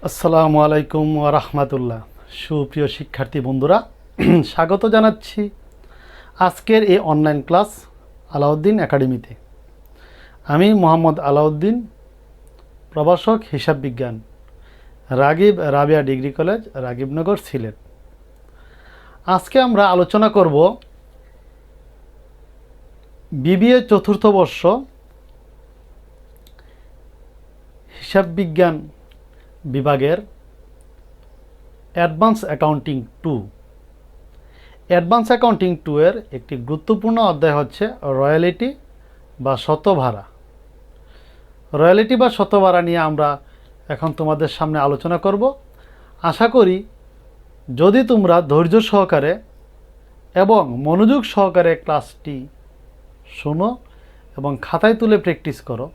আসসালামু আলাইকুম ওয়া রাহমাতুল্লাহ। সুপ্রিয় শিক্ষার্থী বন্ধুরা, স্বাগত জানাচ্ছি আজকের এই অনলাইন ক্লাস আলাউদ্দিন একাডেমিতে। আমি মোহাম্মদ আলাউদ্দিন, প্রভাষক হিসাব বিজ্ঞান, রাগিব রাবিয়া ডিগ্রি কলেজ, রাগিবনগর, সিলেট। আজকে আমরা আলোচনা করব বিবিএ চতুর্থ বর্ষ হিসাব বিজ্ঞান বিভাগের অ্যাডভান্স অ্যাকাউন্টিং 2। অ্যাডভান্স অ্যাকাউন্টিং 2 এর একটি গুরুত্বপূর্ণ অধ্যায় হচ্ছে রয়্যালিটি বা শতভাড়া। রয়্যালিটি বা শতভাড়া নিয়ে আমরা এখন তোমাদের সামনে আলোচনা করব। আশা করি যদি তোমরা ধৈর্য সহকারে এবং মনোযোগ সহকারে ক্লাসটি শোনো এবং খাতায় তুলে প্র্যাকটিস করো,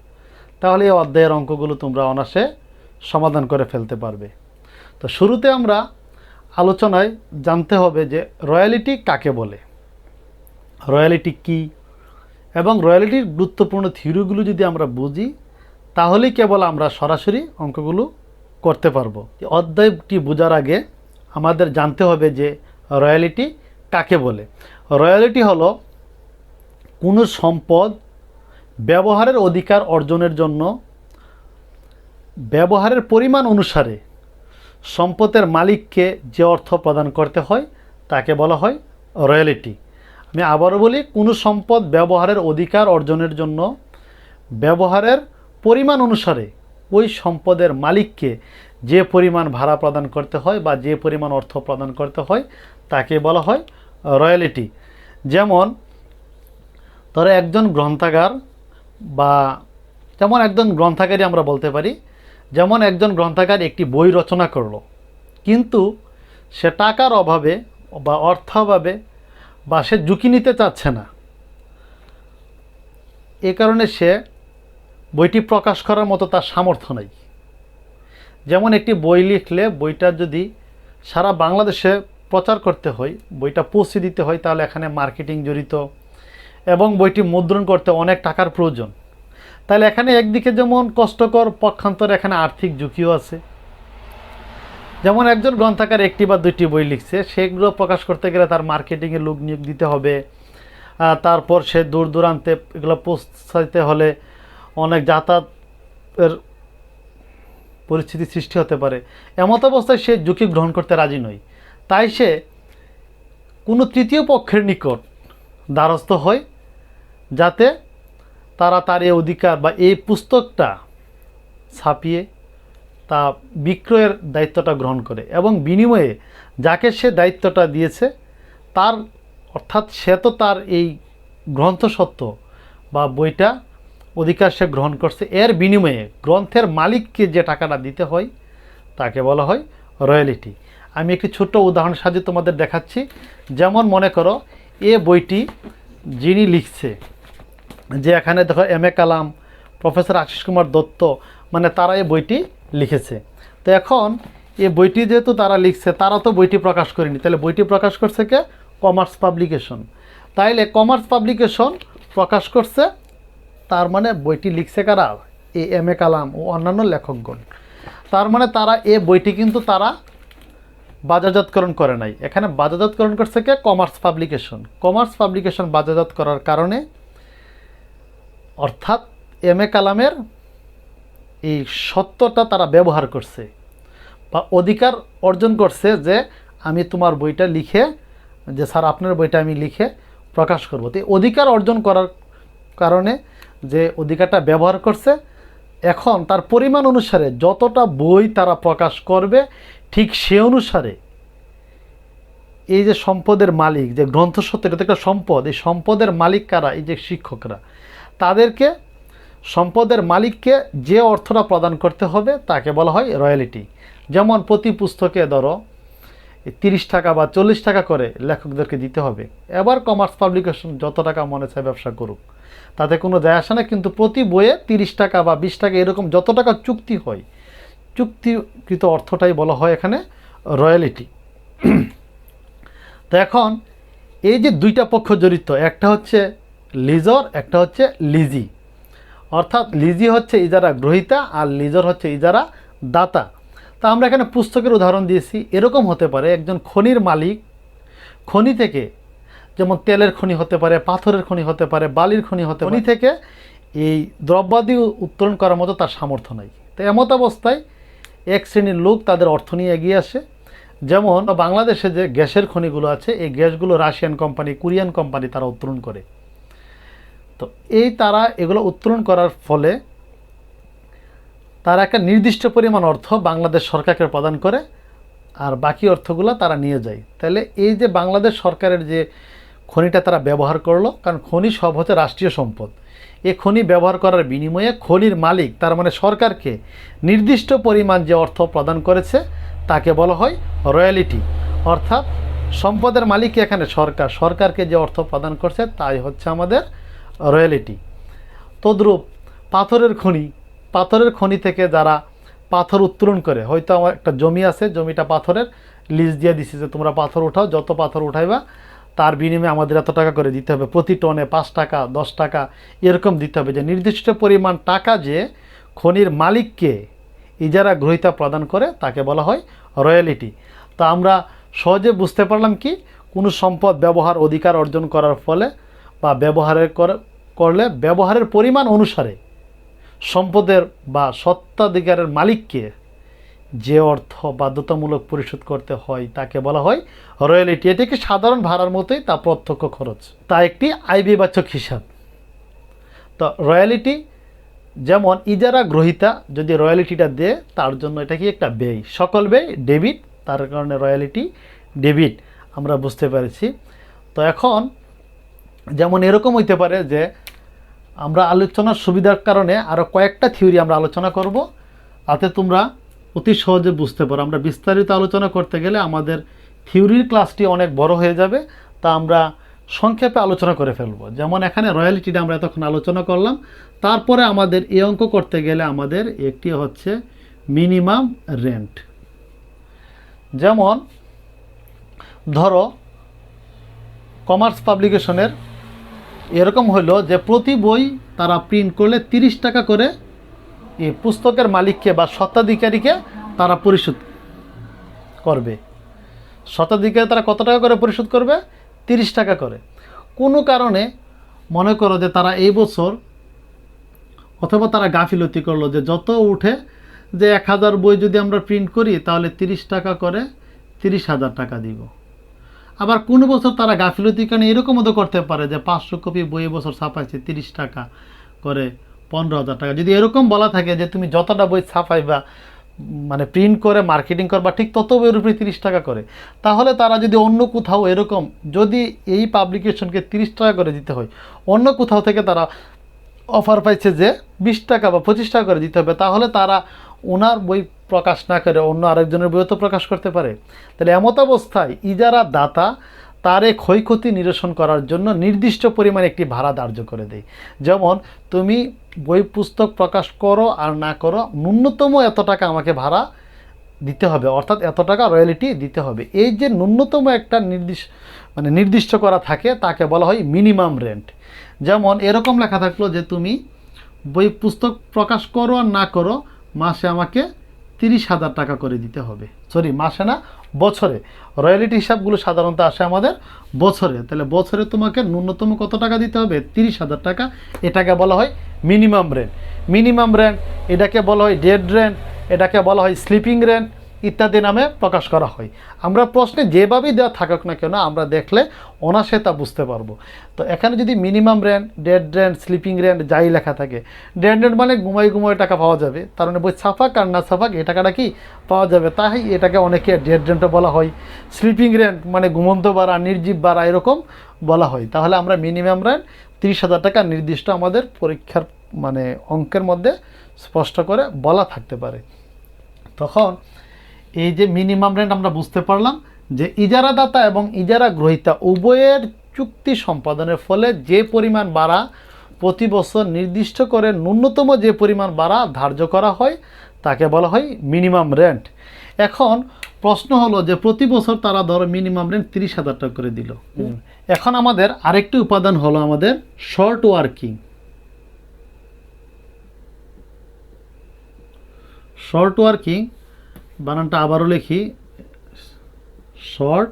তাহলে এই অধ্যায়ের অঙ্কগুলো তোমরা অনায়াসে সমাধান করে ফেলতে পারবে। তো শুরুতে আমরা আলোচনায় জানতে হবে যে রয়্যালিটি কাকে বলে, রয়্যালিটি কি, এবং রয়্যালিটির গুরুত্বপূর্ণ থিওরিগুলো যদি আমরা বুঝি তাহলেই কেবল আমরা সরাসরি অঙ্কগুলো করতে পারবো। অধ্যায়টি বোঝার আগে আমাদের জানতে হবে যে রয়্যালিটি কাকে বলে। রয়্যালিটি হলো কোনো সম্পদ ব্যবহারের অধিকার অর্জনের জন্য ব্যবহারের পরিমাণ অনুসারে সম্পদের মালিককে যে অর্থ প্রদান করতে হয় তাকে বলা হয় রয়্যালিটি। আমি আবারও বলি, কোনো সম্পদ ব্যবহারের অধিকার অর্জনের জন্য ব্যবহারের পরিমাণ অনুসারে ওই সম্পদের মালিককে যে পরিমাণ ভাড়া প্রদান করতে হয় বা যে পরিমাণ অর্থ প্রদান করতে হয় তাকে বলা হয় রয়্যালিটি। যেমন ধরো একজন গ্রন্থাগার বা যেমন একজন গ্রন্থাগারই আমরা বলতে পারি, যেমন একজন গ্রন্থাগার একটি বই রচনা করলো, কিন্তু সে টাকার অভাবে বা অর্থাভাবে বা সে ঝুঁকি নিতে চাচ্ছে না, এ কারণে সে বইটি প্রকাশ করার মতো তার সামর্থ্য নেই। যেমন একটি বই লিখলে বইটা যদি সারা বাংলাদেশে প্রচার করতে হয়, বইটা পৌঁছে দিতে হয়, তাহলে এখানে মার্কেটিং জড়িত এবং বইটি মুদ্রণ করতে অনেক টাকার প্রয়োজন। তাহলে এখানে একদিকে যেমন কষ্টকর, পক্ষান্তরে এখানে আর্থিক ঝুঁকিও আছে। যেমন একজন গ্রন্থাগার একটি বা দুইটি বই লিখছে, সেগুলো প্রকাশ করতে গেলে তার মার্কেটিংয়ে লোক নিয়োগ দিতে হবে, তারপর সে দূর দূরান্তে এগুলো পৌঁছাইতে হলে অনেক যাতায়াতের পরিস্থিতি সৃষ্টি হতে পারে। এমত অবস্থায় সে ঝুঁকি গ্রহণ করতে রাজি নয়, তাই সে কোনো তৃতীয় পক্ষের নিকট দ্বারস্থ হয় যাতে তারা তার এই অধিকার বা এই পুস্তকটা ছাপিয়ে তা বিক্রয়ের দায়িত্বটা গ্রহণ করে এবং বিনিময়ে যাকে সে দায়িত্বটা দিয়েছে তার, অর্থাৎ সে তো তার এই গ্রন্থসত্ত্ব বা বইটা অধিকার সে গ্রহণ করছে, এর বিনিময়ে গ্রন্থের মালিককে যে টাকাটা দিতে হয় তাকে বলা হয় রয়্যালিটি। আমি একটি ছোট্ট উদাহরণ সাহায্যে তোমাদের দেখাচ্ছি। যেমন মনে করো এ বইটি যিনি লিখছে, যে এখানে দেখো M A Kalam, professor Ashis Kumar Dutta, মানে তারা এই বইটি লিখেছে। তো এখন এই বইটি যেহেতু তারা লিখছে, তারা তো বইটি প্রকাশ করেনি, তাহলে বইটি প্রকাশ করছে কে? Commerce publication. তাইলে কমার্স পাবলিকেশন প্রকাশ করছে, তার মানে বইটি লিখছে কারা? এই এম এ কালাম ও অন্যান্য লেখকগণ। তার মানে তারা এই বইটি কিন্তু তারা বাজারজাতকরণ করে নাই, এখানে বাজারজাতকরণ করছে কে? Commerce publication. কমার্স পাবলিকেশন বাজারজাত করার কারণে, অর্থাৎ এম এ কালামের এই সত্যটা তারা ব্যবহার করছে বা অধিকার অর্জন করছে যে আমি তোমার বইটা লিখে, যে স্যার আপনার বইটা আমি লিখে প্রকাশ করব। তো অধিকার অর্জন করার কারণে যে অধিকারটা ব্যবহার করছে, এখন তার পরিমাণ অনুসারে যতটা বই তারা প্রকাশ করবে ঠিক সে অনুসারে এই যে সম্পদের মালিক, যে গ্রন্থসত্ত্ব, এটা তো একটা সম্পদ, এই সম্পদের মালিক কারা? এই যে শিক্ষকরা, তাদেরকে, সম্পদের মালিককে যে অর্থটা প্রদান করতে হবে তাকে বলা হয় রয়্যালিটি। যেমন প্রতি পুস্তকে ধরো 30 টাকা বা 40 টাকা করে লেখকদেরকে দিতে হবে। এবার কমার্স পাবলিকেশন যত টাকা মনে চায় ব্যবসা করুক, তাতে কোনো যায় আসে না, কিন্তু প্রতি বইয়ে 30 টাকা বা 20 টাকা এরকম যত টাকা চুক্তি হয়, চুক্তিকৃত অর্থটাই বলা হয় এখানে রয়্যালিটি। তো এখন এই যে দুইটা পক্ষ জড়িত, একটা হচ্ছে লিজর, একটা হচ্ছে লিজি। অর্থাৎ লিজি হচ্ছে ইজারা গ্রহীতা আর লিজর হচ্ছে ইজারা দাতা। তো তা আমরা এখানে পুস্তকের উদাহরণ দিয়েছি। এরকম হতে পারে একজন খনির মালিক খনি থেকে, যেমন তেলের খনি হতে পারে, পাথরের খনি হতে পারে, বালির খনি হতে পারে, খনি থেকে এই দ্রব্যাদি উত্তোলন করার মতো তার সামর্থ্য নাই। তো এমত অবস্থায় এক শ্রেণীর লোক তাদের অর্থ নিয়ে এগিয়ে আসে। যেমন বাংলাদেশে যে গ্যাসের খনিগুলো আছে, এই গ্যাসগুলো রাশিয়ান কোম্পানি, কোরিয়ান কোম্পানি তারা উত্তোলন করে। তো তারা এগুলো উত্তোলন করার ফলে তারা একটা নির্দিষ্ট পরিমাণ অর্থ বাংলাদেশ সরকারকে প্রদান করে, আর বাকি অর্থগুলো তারা নিয়ে যায়। তাহলে এই যে বাংলাদেশ সরকারের যে খনিটা তারা ব্যবহার করলো, কারণ খনি সব হচ্ছে রাষ্ট্রীয় সম্পদ, এই খনি ব্যবহার করার বিনিময়ে খনির মালিক, তার মানে সরকারকে নির্দিষ্ট পরিমাণ যে অর্থ প্রদান করেছে তাকে বলা হয় রয়্যালিটি। অর্থাৎ সম্পদের মালিক এখানে সরকার, সরকারকে যে অর্থ প্রদান করছে তাই হচ্ছে আমাদের রয়্যালিটি। তদ্রূপ পাথরের খনি থেকে যারা পাথর উত্তোলন করে, হয়তো আমার একটা জমি আছে, জমিটা পাথরের লিজ দিয়ে দিছি যে তোমরা পাথর উঠাও, যত পাথর উঠাইবা তার বিনিময়ে আমাদের এত টাকা করে দিতে হবে, প্রতি টনে 5 টাকা 10 টাকা এরকম দিতে হবে। যে নির্দিষ্ট পরিমাণ টাকা যে খনির মালিককে ইজারা গ্রহীতা প্রদান করে তাকে বলা হয় রয়্যালিটি। তো আমরা সহজে বুঝতে পারলাম কি, কোনো সম্পদ ব্যবহার অধিকার অর্জন করার ফলে বা করলে ব্যবহারের পরিমাণ অনুসারে সম্পদের বা স্বত্বাধিকারের মালিককে যে অর্থ বাধ্যতামূলক পরিশোধ করতে হয় তাকে বলা হয় রয়্যালিটি। এটি কি সাধারণ ভাড়ার মতোই, তা প্রত্যক্ষ খরচ, তা একটি আয় বিভাজ্যক হিসাব। তো রয়্যালিটি যেমন ইজারা গ্রহীতা যদি রয়্যালিটিটা দেয় তার জন্য এটা কি একটা ব্যয়, সকল ব্যয় ডেবিট, তার কারণে রয়্যালিটি ডেবিট আমরা বুঝতে পেরেছি। তো এখন যেমন এরকম হইতে পারে যে আমরা আলোচনার সুবিধার কারণে আরও কয়েকটা থিওরি আমরা আলোচনা করব, তাতে তোমরা অতি সহজে বুঝতে পারো। আমরা বিস্তারিত আলোচনা করতে গেলে আমাদের থিওরির ক্লাসটি অনেক বড় হয়ে যাবে, তা আমরা সংক্ষেপে আলোচনা করে ফেলব। যেমন এখানে রয়্যালিটিটা আমরা এতক্ষণ আলোচনা করলাম, তারপরে আমাদের এই অঙ্ক করতে গেলে আমাদের একটি হচ্ছে মিনিমাম রেন্ট। যেমন ধরো কমার্স পাবলিকেশনের এরকম হলো যে প্রতি বই তারা প্রিন্ট করলে 30 টাকা করে এই পুস্তকের মালিককে বা স্বত্বাধিকারীকে তারা পরিশোধ করবে। স্বত্বাধিকারী তারা কত টাকা করে পরিশোধ করবে? 30 টাকা করে। কোনো কারণে মনে করো যে তারা এই বছর, অথবা তারা গাফিলতি করলো যে যত উঠে যে 1000 বই যদি আমরা প্রিন্ট করি তাহলে 30 টাকা করে 30,000 টাকা দিব। আবার কোনো বছর তারা গাফিলতি কারণে এরকমও তো করতে পারে যে 500 কপি বই বছর ছাপাইছে 30 টাকা করে 15,000 টাকা। যদি এরকম বলা থাকে যে তুমি যতটা বই ছাপাইবা মানে প্রিন্ট করে মার্কেটিং করবা ঠিক তত বইয়ের উপরে 30 টাকা করে, তাহলে তারা যদি অন্য কোথাও এরকম, যদি এই পাবলিকেশনকে 30 টাকা করে দিতে হয়, অন্য কোথাও থেকে তারা অফার পাইছে যে 20 টাকা বা 25 টাকা করে দিতে হবে, তাহলে তারা ওনার বই প্রকাশ না করে অন্য আরেকজনের বইও তো প্রকাশ করতে পারে। তাহলে এমত অবস্থায় ইজারা দাতা তার এই ক্ষয়ক্ষতি নিরসন করার জন্য নির্দিষ্ট পরিমাণে একটি ভাড়া ধার্য করে দেয়। যেমন তুমি বই পুস্তক প্রকাশ করো আর না করো, ন্যূনতম এত টাকা আমাকে ভাড়া দিতে হবে, অর্থাৎ এত টাকা রয়্যালিটি দিতে হবে। এই যে ন্যূনতম একটা নির্দিষ্ট করা থাকে তাকে বলা হয় মিনিমাম রেন্ট। যেমন এরকম লেখা থাকলো যে তুমি বই পুস্তক প্রকাশ করো আর না করো মাসে আমাকে 30,000 টাকা করে দিতে হবে। সরি, মাসে না, বছরে। রয়্যালিটি হিসাবগুলো সাধারণত আসে আমাদের বছরে। তাহলে বছরে তোমাকে ন্যূনতম কত টাকা দিতে হবে? 30,000 টাকা। এটাকে বলা হয় মিনিমাম রেন্ট। মিনিমাম রেন্ট, এটাকে বলা হয় ডেড রেন্ট, এটাকে বলা হয় স্লিপিং রেন্ট ইত্যাদি নামে প্রকাশ করা হয়। আমরা প্রশ্নে যেভাবেই দেওয়া থাকুক না কেন আমরা দেখলে অনায়াসে তা বুঝতে পারবো। তো এখানে যদি minimum rent, dead rent, sleeping rent যাই লেখা থাকে, ডেড রেন্ট মানে ঘুমাই টাকা পাওয়া যাবে, তার মানে বই ছাপাক আর না ছাপাক এই টাকাটা কি পাওয়া যাবে, তাই এটাকে অনেকে ডেড রেন্টও বলা হয়। স্লিপিং রেন্ট মানে ঘুমন্ত ভাড়া, নির্জীব ভাড়া এরকম বলা হয়। তাহলে আমরা মিনিমাম রেন্ট 30,000 টাকা নির্দিষ্ট আমাদের পরীক্ষার অঙ্কের মধ্যে স্পষ্ট করে বলা থাকতে পারে। তখন এই যে মিনিমাম রেন্ট আমরা বুঝতে পারলাম যে ইজারাদাতা এবং ইজারা গ্রহীতা উভয়ের চুক্তি সম্পাদনের ফলে যে পরিমাণ ভাড়া প্রতি বছর নির্দিষ্ট করে ন্যূনতম যে পরিমাণ ভাড়া ধার্য করা হয় তাকে বলা হয় মিনিমাম রেন্ট। এখন প্রশ্ন হলো যে প্রতি বছর তারা ধরো মিনিমাম রেন্ট 30,000 টাকা করে দিল। এখন আমাদের আরেকটি উপাদান হলো আমাদের শর্ট ওয়ার্কিং। শর্ট ওয়ার্কিং বানানটা আবারও লিখি, শর্ট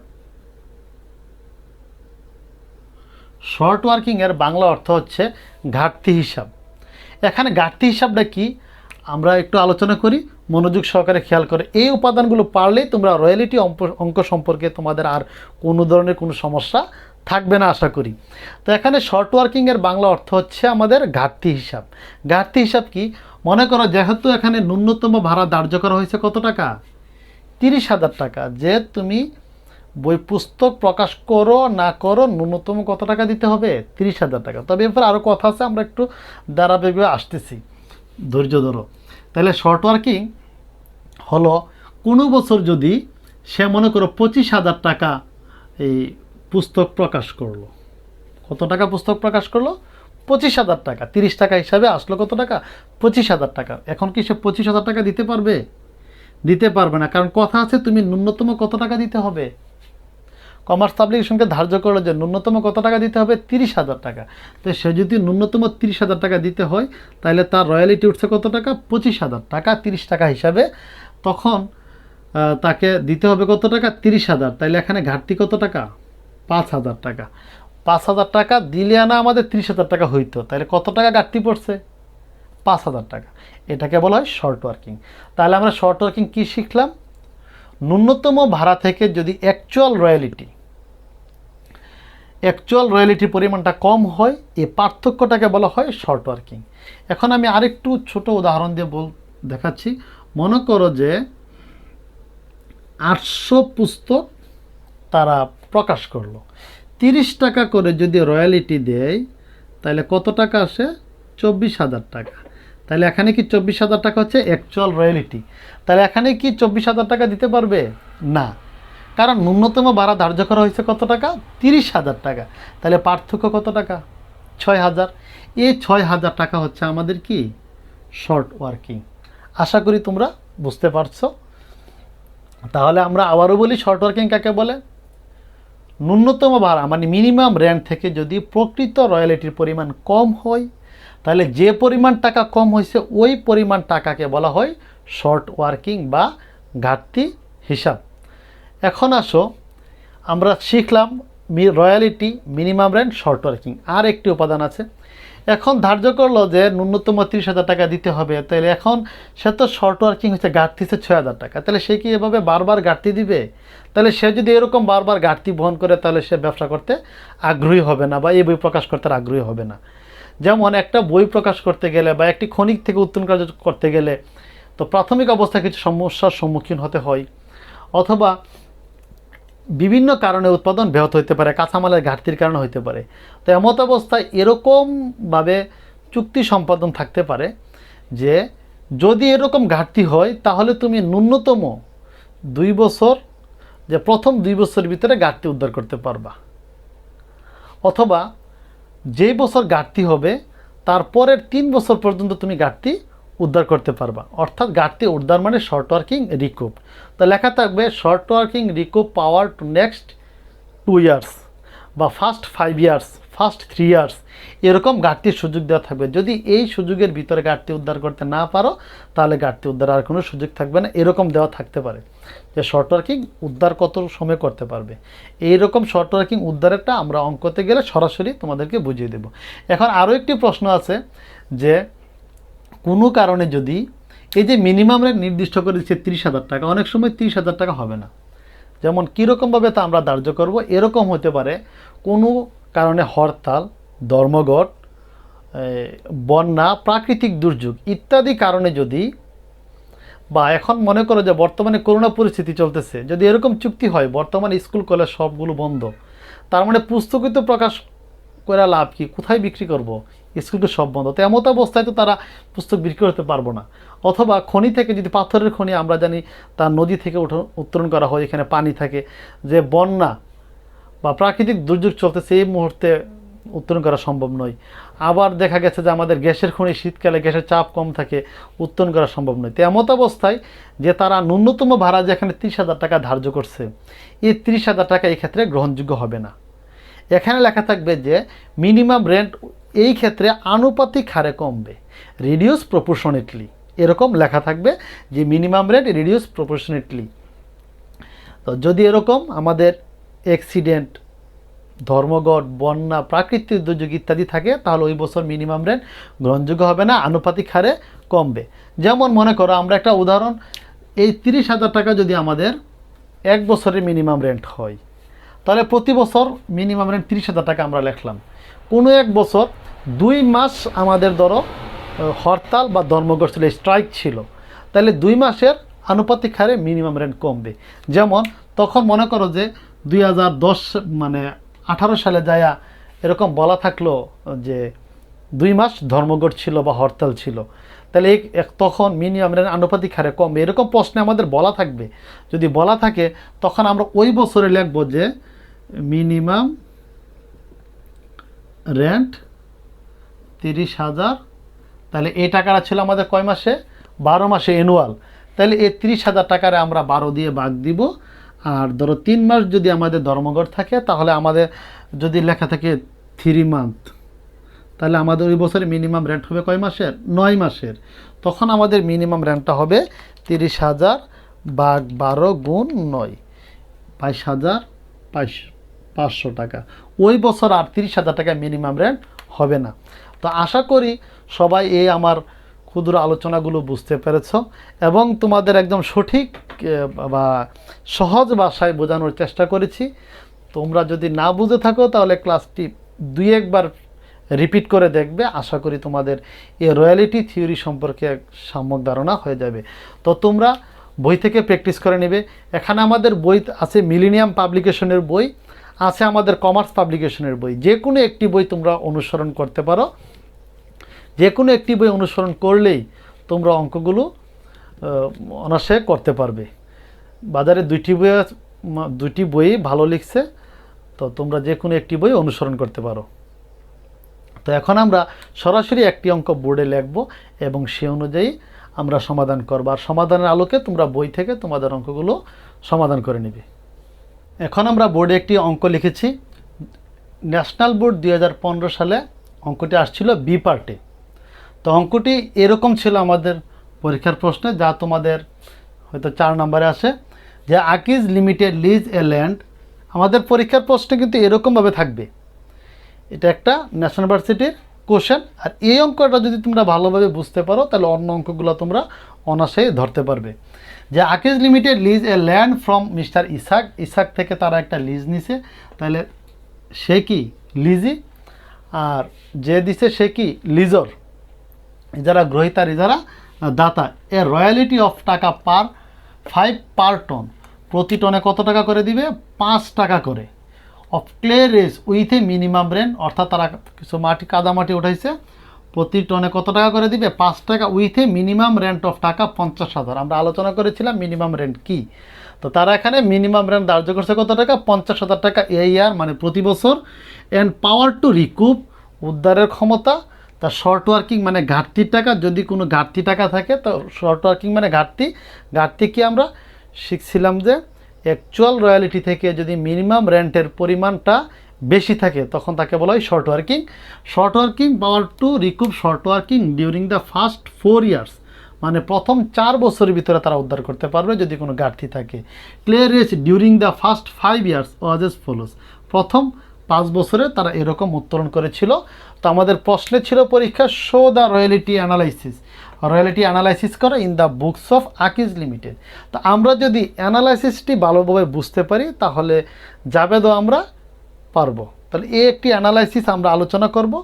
ওয়ার্কিংয়ের বাংলা অর্থ হচ্ছে ঘাটতি হিসাব। এখানে ঘাটতি হিসাবটা কি আমরা একটু আলোচনা করি, মনোযোগ সহকারে খেয়াল করে। এই উপাদানগুলো পারলেই তোমরা রয়্যালিটি অঙ্ক সম্পর্কে তোমাদের আর কোনো ধরনের কোনো সমস্যা থাকবে না আশা করি। তো এখানে শর্ট ওয়ার্কিংয়ের বাংলা অর্থ হচ্ছে আমাদের ঘাটতি হিসাব। ঘাটতি হিসাব কি, মনে করো যেহেতু এখানে ন্যূনতম ভাড়া ধার্য করা হয়েছে কত টাকা, 30,000 টাকা। যে তুমি বই পুস্তক প্রকাশ করো না করো ন্যূনতম কত টাকা দিতে হবে, 30,000 টাকা। তবে এরপর আরও কথা আছে, আমরা একটু ধারাবাহিকভাবে আসতেছি, ধৈর্য ধরো। তাহলে শর্ট ওয়ার্কিং হলো কোনো বছর যদি সে মনে করো 25,000 টাকা এই পুস্তক প্রকাশ করলো, কত টাকা পুস্তক প্রকাশ করলো, 25,000 টাকা। 30 টাকা হিসাবে আসলো কত টাকা, 25,000 টাকা। এখন কি সে 25,000 টাকা দিতে পারবে, দিতে পারবে না। কারণ কথা আছে তুমি ন্যূনতম কত টাকা দিতে হবে, কমার্স পাবলিকেশনকে ধার্য করলো যে ন্যূনতম কত টাকা দিতে হবে, 30,000 টাকা। তো সে যদি ন্যূনতম 30,000 টাকা দিতে হয় তাহলে তার রয়্যালিটি উঠছে কত টাকা, 25,000 টাকা। 30 টাকা হিসাবে তখন তাকে দিতে হবে কত টাকা, 30,000। তাইলে এখানে ঘাটতি কত টাকা, 5,000 টাকা। 5,000 টাকা দিলে না আমাদের 30,000 টাকা হইতো, তাহলে কত টাকা ঘাটতি পড়ছে, 5,000 টাকা। এটাকে বলা হয় শর্ট ওয়ার্কিং। তাহলে আমরা শর্ট ওয়ার্কিং কী শিখলাম, ন্যূনতম ভাড়া থেকে যদি অ্যাকচুয়াল রয়্যালিটির পরিমাণটা কম হয়, এই পার্থক্যটাকে বলা হয় শর্ট ওয়ার্কিং। এখন আমি আরেকটু ছোট উদাহরণ দিয়ে দেখাচ্ছি। মনে করো যে 800 পুস্তক তারা প্রকাশ করলো, 30 টাকা করে যদি রয়্যালিটি দেয় তাহলে কত টাকা আসে, 24,000 টাকা। তাহলে এখানে কি 24,000 টাকা হচ্ছে অ্যাকচুয়াল রয়্যালিটি। তাহলে এখানে কি 24,000 টাকা দিতে পারবে না, কারণ ন্যূনতম ভাড়া ধার্য করা হয়েছে কত টাকা, 30,000 টাকা। তাহলে পার্থক্য কত টাকা, 6,000। এই 6,000 টাকা হচ্ছে আমাদের কি, শর্ট ওয়ার্কিং। আশা করি তোমরা বুঝতে পারছো। তাহলে আমরা আবারও বলি, শর্ট ওয়ার্কিং কাকে বলে, ন্যূনতম ভাড়া মানে মিনিমাম রেন্ট থেকে যদি প্রকৃত রয়্যালিটির পরিমাণ কম হয়, তাহলে যে পরিমাণ টাকা কম হয়েছে ওই পরিমাণ টাকাকে বলা হয় শর্ট ওয়ার্কিং বা ঘাটতি হিসাব। এখন আসো, আমরা শিখলাম royalty, minimum rent, short working. আর একটি উপাদান আছে। এখন ধার্য করলো যে ন্যূনতম 30,000 টাকা দিতে হবে, তাহলে এখন সে তো শর্ট ওয়ার্কিং হচ্ছে, ঘাটতি হচ্ছে 6,000 টাকা। তাহলে সে কি এভাবে বারবার ঘাটতি দিবে, তাহলে সে যদি এরকম বারবার ঘাটতি বহন করে তাহলে সে ব্যবসা করতে আগ্রহী হবে না বা এই বই প্রকাশ করতে আগ্রহী হবে না। যেমন একটা বই প্রকাশ করতে গেলে বা একটি খনিক থেকে উত্তোলন কার্য করতে গেলে তো প্রাথমিক অবস্থায় কিছু সমস্যার সম্মুখীন হতে হয়, অথবা বিভিন্ন কারণে উৎপাদন ব্যাহত হতে পারে, কাঁচামালের ঘাটতির কারণে হতে পারে। তো এমত অবস্থায় এরকমভাবে চুক্তি সম্পাদন থাকতে পারে যে যদি এরকম ঘাটতি হয় তাহলে তুমি ন্যূনতম 2 বছর, যে প্রথম 2 বছরের ভিতরে ঘাটতি উদ্ধার করতে পারবা, অথবা যেই বছর ঘাটতি হবে তারপরের 3 বছর পর্যন্ত তুমি ঘাটতি উদ্ধার করতে পারবা। অর্থাৎ ঘাটতি উদ্ধার মানে শর্ট ওয়ার্কিং রিকুপ। তো লেখা থাকবে short working recoup power to next 2 years বা ফার্স্ট 5 ইয়ার্স, ফার্স্ট 3 ইয়ার্স, এরকম ঘাটতির সুযোগ দেওয়া থাকবে। যদি এই সুযোগের ভিতরে ঘাটতি উদ্ধার করতে না পারো তাহলে ঘাটতি উদ্ধার আর কোনো সুযোগ থাকবে না, এরকম দেওয়া থাকতে পারে যে শর্ট ওয়ার্কিং উদ্ধার কত সময় করতে পারবে। এইরকম শর্ট ওয়ার্কিং উদ্ধারেরটা আমরা অঙ্কতে গেলে সরাসরি তোমাদেরকে বুঝিয়ে দেব। এখন আরও একটি প্রশ্ন আছে যে কোনো কারণে যদি এই যে মিনিমাম রেট নির্দিষ্ট করে দিচ্ছে 30,000 টাকা, অনেক সময় 30,000 টাকা হবে না। যেমন কীরকমভাবে তা আমরা ধার্য করব, এরকম হতে পারে কোনো কারণে হরতাল, ধর্মঘট, বন্যা, প্রাকৃতিক দুর্যোগ ইত্যাদি কারণে যদি, বা এখন মনে করো যে বর্তমানে করোনা পরিস্থিতি চলতেছে, যদি এরকম চুক্তি হয় বর্তমানে স্কুল কলেজ সবগুলো বন্ধ, তার মানে পুস্তকই তো প্রকাশ করে লাভ কি, কোথায় বিক্রি করব, স্কুলকে সব বন্ধ। তো এমত অবস্থায় তো তারা পুস্তক বিক্রি করতে পারবো না। অথবা খনি থেকে যদি পাথরের খনি আমরা জানি তার নদী থেকে উত্তোলন করা হয়, এখানে পানি থাকে, যে বন্যা বা প্রাকৃতিক দুর্যোগ চলতেছে এই মুহূর্তে উত্তোলন করা সম্ভব নয়। আবার দেখা গেছে যে আমাদের গ্যাসের খনি শীতকালে গ্যাসের চাপ কম থাকে, উত্তোলন করা সম্ভব নয়। তো এমত অবস্থায় যে তারা ন্যূনতম ভাড়া যেখানে 30,000 টাকা ধার্য করছে, এই 30,000 টাকা এই ক্ষেত্রে গ্রহণযোগ্য হবে না। এখানে লেখা থাকবে যে মিনিমাম রেন্ট এই ক্ষেত্রে আনুপাতিক হারে কমবে, রিডিউস প্রপোর্শনেটলি, এরকম লেখা থাকবে যে মিনিমাম রেন্ট রিডিউস প্রপোর্শনেটলি। তো যদি এরকম আমাদের অ্যাক্সিডেন্ট, ধর্মঘট, বন্যা, প্রাকৃতিক দুর্যোগ ইত্যাদি থাকে, তাহলে ওই বছর মিনিমাম রেন্ট গ্রহণযোগ্য হবে না, আনুপাতিক হারে কমবে। যেমন মনে করো আমরা একটা উদাহরণ, এই 30,000 টাকা যদি আমাদের এক বছরের মিনিমাম রেন্ট হয়, তাহলে প্রতি বছর মিনিমাম রেন্ট 30,000 টাকা আমরা লিখলাম। কোনো এক বছর 2 মাস আমাদের ধরো হরতাল বা ধর্মঘট ছিল, স্ট্রাইক ছিল, তাহলে 2 মাসের আনুপাতিক হারে মিনিমাম রেন্ট কমবে। যেমন তখন মনে করো যে 2010 মানে 18 সালে যায়া এরকম বলা থাকলো যে 2 মাস ধর্মঘট ছিল বা হরতাল ছিল, তাহলে তখন মিনিমাম রেন্ট আনুপাতিক হারে কমবে, এরকম প্রশ্নে আমাদের বলা থাকবে। যদি বলা থাকে তখন আমরা ওই বছরে লিখব যে মিনিমাম রেন্ট 30,000, তাহলে এই টাকাটা ছিল আমাদের কয় মাসে? 12 মাসে অ্যানুয়াল। তাহলে এই 30,000 টাকারে আমরা 12 দিয়ে ভাগ দিব। আর ধরো 3 মাস যদি আমাদের ধর্মঘট থাকে, তাহলে আমাদের যদি লেখা থাকে 3 মান্থ, তাহলে আমাদের ওই বছরে মিনিমাম রেন্ট হবে কয় মাসের? 9 মাসের। তখন আমাদের মিনিমাম রেন্টটা হবে 30,000 ভাগ 12 গুণ 9, 22,500 টাকা। ওই বছর আর 30,000 টাকা মিনিমাম রেন্ট হবে না। তো আশা করি সবাই এই আমার ক্ষুদ্র আলোচনাগুলো বুঝতে পেরেছ এবং তোমাদের একদম সঠিক বা সহজ ভাষায় বোঝানোর চেষ্টা করেছি। তোমরা যদি না বুঝে থাকো তাহলে ক্লাসটি 2-1 বার রিপিট করে দেখবে। আশা করি তোমাদের এই রয়্যালিটি থিওরি সম্পর্কে সম্যক ধারণা হয়ে যাবে। তো তোমরা বই থেকে প্র্যাকটিস করে নেবে। এখানে আমাদের বই আছে, মিলেনিয়াম পাবলিকেশনের বই আছে, আমাদের কমার্স পাবলিকেশনের বই। যে কোনো একটি বই তোমরা অনুসরণ করতে পারো। যে কোনো একটি বই অনুসরণ করলেই তোমরা অঙ্কগুলো অনায়াসে করতে পারবে। বাজারে দুইটি বই ভালো লিখছে, তো তোমরা যে কোনো একটি বই অনুসরণ করতে পারো। তো এখন আমরা সরাসরি একটি অঙ্ক বোর্ডে লিখব এবং সে অনুযায়ী আমরা সমাধান করব। আর সমাধানের আলোকে তোমরা বই থেকে তোমাদের অঙ্কগুলো সমাধান করে নেবে। এখন আমরা বোর্ডে একটি অঙ্ক লিখেছি। ন্যাশনাল বোর্ড 2015 সালে অঙ্কটি আসছিল বি পার্টে। তো অঙ্কটি এরকম ছিল আমাদের পরীক্ষার প্রশ্নে, যা তোমাদের হয়তো 4 নম্বরে আসে, যে Akij limited lease a land. আমাদের পরীক্ষার প্রশ্নে কিন্তু এরকমভাবে থাকবে। এটা একটা ন্যাশনাল ইউনিভার্সিটির কোশ্চেন। আর এই অঙ্কটা যদি তোমরা ভালোভাবে বুঝতে পারো তাহলে অন্য অঙ্কগুলো তোমরা অনায়াসেই ধরতে পারবে। যে Akij limited lease a land from mister Isaac. Isaac থেকে তারা একটা লিজ নিছে, তাহলে সে কি? লিজি। আর যে দিছে সে কি? লিজর। যারা গ্রহীতার, যারা দাতা। এ রয়্যালিটি অফ টাকা পার 5 পার টন। প্রতি টনে কত টাকা করে দিবে? 5 টাকা করে। Of clay race with a minimum rent, অর্থাৎ তারা কিছু কাদামাটি উঠাইছে, প্রতি টনে কত টাকা করে দিবে? 5 টাকা, with a minimum rent of টাকা 50,000। আমরা আলোচনা করেছিলাম মিনিমাম রেন্ট কি। তো তারা এখানে মিনিমাম রেন্ট ধার্য করছে কত টাকা? 50,000 টাকা এই ইয়ার, মানে প্রতি বছর। অ্যান্ড পাওয়ার টু রিকুপ, উদ্ধারের ক্ষমতা। তার শর্ট ওয়ার্কিং মানে ঘাটতির টাকা, যদি কোনো ঘাটতি টাকা থাকে তো শর্ট ওয়ার্কিং মানে ঘাটতি। ঘাটতি কি আমরা শিখছিলাম যে অ্যাকচুয়াল রয়্যালিটি থেকে যদি মিনিমাম রেন্টের পরিমাণটা বেশি থাকে তখন তাকে বলা হয় short working. Short working power to recoup short working during the first 4 years, মানে প্রথম 4 বছরের ভিতরে তারা উদ্ধার করতে পারবে যদি কোনো ঘাটতি থাকে। Clear race during the first 5 years was S follows. প্রথম 5 বছরে তারা এরকম উত্তোলন করেছিল। তো আমাদের প্রশ্নে ছিল পরীক্ষা, show the royalty analysis. Royalty analysis করো in the books of Akij limited. তো আমরা যদি অ্যানালাইসিসটি ভালোভাবে বুঝতে পারি তাহলে জাবেদও আমরা পারবো। তাহলে এই একটি অ্যানালাইসিস আমরা আলোচনা করব।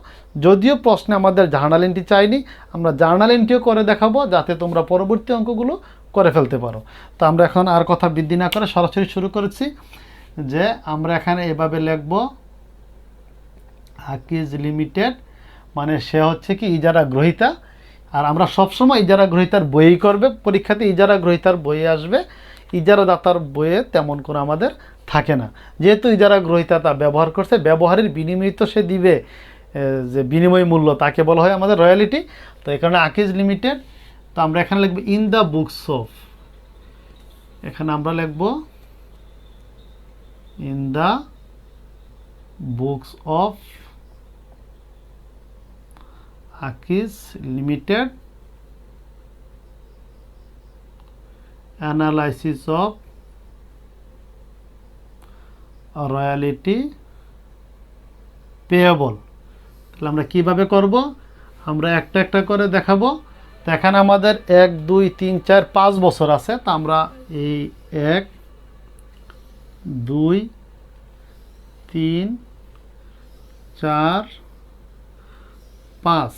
যদিও প্রশ্নে আমাদের জার্নাল এন্ট্রি চাইনি, আমরা জার্নাল এন্ট্রিও করে দেখাবো যাতে তোমরা পরবর্তী অঙ্কগুলো করে ফেলতে পারো। তো আমরা এখন আর কথা বৃদ্ধি না করে সরাসরি শুরু করেছি। যে আমরা এখানে এভাবে লিখব, আকিজ লিমিটেড মানে সে হচ্ছে কি ইজারা গ্রহীতা। আর আমরা সবসময় ইজারা গ্রহীতার বই করবে, পরীক্ষাতে ইজারা গ্রহীতার বই আসবে, ইজারাদাতার বইয়ে তেমন করে আমাদের থাকে না। যেহেতু ইজারা গ্রহীতা তা ব্যবহার করছে, ব্যবহারের বিনিময় তো সে দিবে, যে বিনিময় মূল্য তাকে বলা হয় আমাদের রয়্যালিটি। তো এখানে আকিজ লিমিটেড, তো আমরা এখানে লিখব ইন দ্য বুকস অফ, এখানে আমরা লিখব in the books of Akij limited analysis of royalty payable. তাহলে আমরা কিভাবে করব, আমরা একটা একটা করে দেখাবো। তো এখানে আমাদের 1 2 3 4 5 বছর আছে, তা আমরা এই 1 2 3 4 5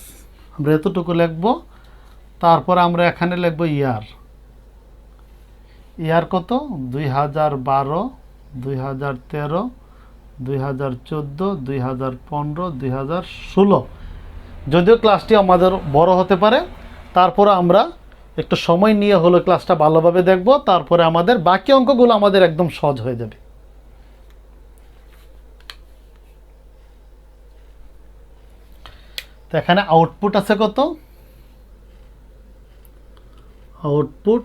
আমরা এতটুকু লিখব। তারপর আমরা এখানে লিখব ইয়ার। ইয়ার কত, 2012 2013 2014 2015 2016। যদিও ক্লাসটি আমাদের বড় হতে পারে, তারপরে আমরা একটু সময় নিয়ে হলো ক্লাসটা ভালোভাবে দেখব। তারপরে আমাদের বাকি অঙ্কগুলো আমাদের একদম সহজ হয়ে যাবে। তো এখানে আউটপুট আছে কত, আউটপুট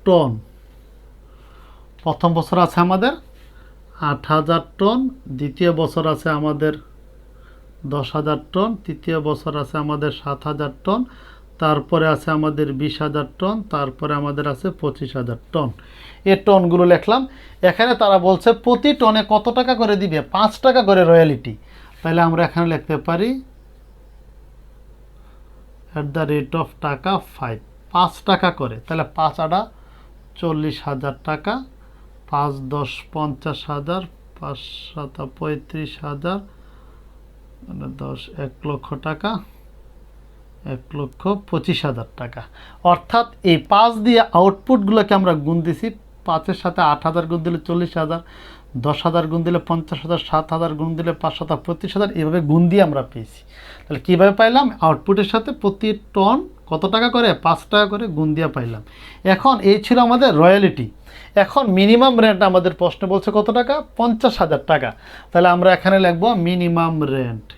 টন। প্রথম বছর আছে আমাদের 8,000 টন, দ্বিতীয় বছর আছে আমাদের 10,000 টন, তৃতীয় বছর আছে আমাদের 7,000 টন, তারপরে আছে আমাদের 20,000 টন, তারপরে আমাদের আছে 25,000 টন। এই টনগুলো লিখলাম। এখানে তারা বলছে প্রতি টনে কত টাকা করে দিবে, 5 টাকা করে রয়্যালিটি। তাহলে আমরা এখানে লিখতে পারি অ্যাট দ্য রেট অফ টাকা 5 টাকা করে। তাহলে 5 আটা 40,000 টাকা, 5 10 50,000, 5 7 35,000, 10 1 লক্ষ টাকা, 1,25,000 টাকা। অর্থাৎ এই 5 দিয়ে আউটপুটগুলোকে আমরা গুণ দিছি। 5-এর সাথে 8,000 গুণ দিলে 40,000, 10,000 গুণ দিলে 50,000, 7,000 গুণ দিলে 5 7 25,000, এভাবে গুণ দিয়ে আমরা পেয়েছি। তাহলে কীভাবে পাইলাম, আউটপুটের সাথে প্রতি টন কত টাকা করে, 5 টাকা করে গুণ দিয়ে পাইলাম। এখন এই ছিল আমাদের রয়্যালিটি। এখন মিনিমাম রেন্ট আমাদের প্রশ্নে বলছে কত টাকা, 50,000 টাকা। তাহলে আমরা এখানে লিখব মিনিমাম রেন্ট।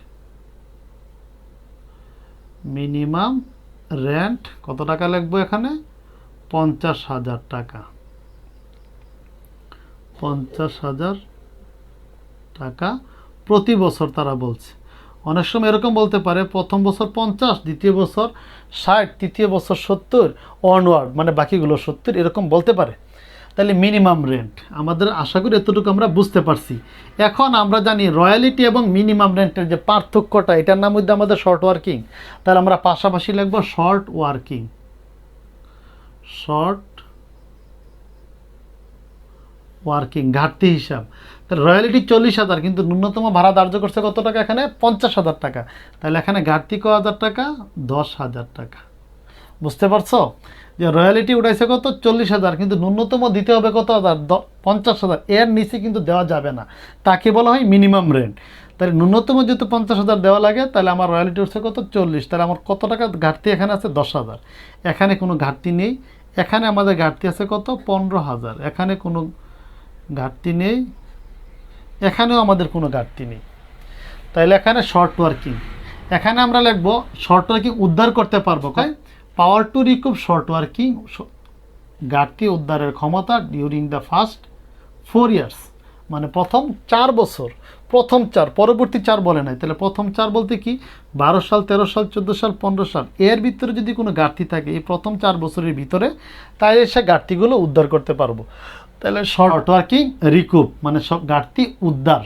মিনিমাম রেন্ট কত টাকা লিখবো এখানে, 50,000 টাকা। 50,000 টাকা প্রতি বছর তারা বলছে। অনেক সময় এরকম বলতে পারে প্রথম বছর 50, দ্বিতীয় বছর 60, তৃতীয় বছর 70, অনওয়ার্ড মানে বাকিগুলো 70, এরকম বলতে পারে। তাহলে মিনিমাম রেন্ট আমাদের, আশা করি এতটুকু আমরা বুঝতে পারছি। এখন আমরা জানি রয়্যালিটি এবং মিনিমাম রেন্টের যে পার্থক্যটা, এটার নাম মধ্যে আমাদের শর্ট ওয়ার্কিং। তাহলে আমরা পাশাপাশি লিখব শর্ট ওয়ার্কিং। শর্ট ওয়ার্কিং ঘাটতি হিসাব। তাহলে রয়্যালিটি 40,000, কিন্তু ন্যূনতম ভাড়া ধার্য করছে কত টাকা, এখানে 50,000 টাকা। তাহলে এখানে ঘাটতি ক হাজার টাকা, 10,000 টাকা। বুঝতে পারছো যে রয়্যালিটি উঠাইছে কত, 40,000, কিন্তু ন্যূনতম দিতে হবে কত হাজার, 50,000। এর নিচে কিন্তু দেওয়া যাবে না, তাকে বলা হয় মিনিমাম রেন্ট। তাহলে ন্যূনতম যেহেতু 50,000 দেওয়া লাগে, তাহলে আমার রয়্যালিটি উঠছে কত, 40। তাহলে আমার কত টাকা ঘাটতি এখানে আছে, 10,000। এখানে কোনো ঘাটতি নেই। এখানে আমাদের ঘাটতি আছে কত, 15,000। এখানে কোনো ঘাটতি নেই, এখানেও আমাদের কোনো ঘাটতি নেই। তাহলে এখানে শর্ট ওয়ার্কিং। এখানে আমরা লিখব শর্ট ওয়ার্কিং উদ্ধার করতে পারবো, power to recoup short working, ঘাটতি উদ্ধারের ক্ষমতা ডিউরিং দ্য ফার্স্ট 4 ইয়ার্স, মানে প্রথম 4 বছর। প্রথম 4, পরবর্তী 4 বলে নাই। তাহলে প্রথম 4 বলতে কি, 12 সাল 13 সাল 14 সাল 15 সাল, এর ভিতরে যদি কোনো ঘাটতি থাকে এই প্রথম 4 বছরের ভিতরে, তাহলে সে ঘাটতিগুলো উদ্ধার করতে পারবো। তাহলে শর্ট ওয়ার্কিং রিকুপ মানে সব ঘাটতি উদ্ধার।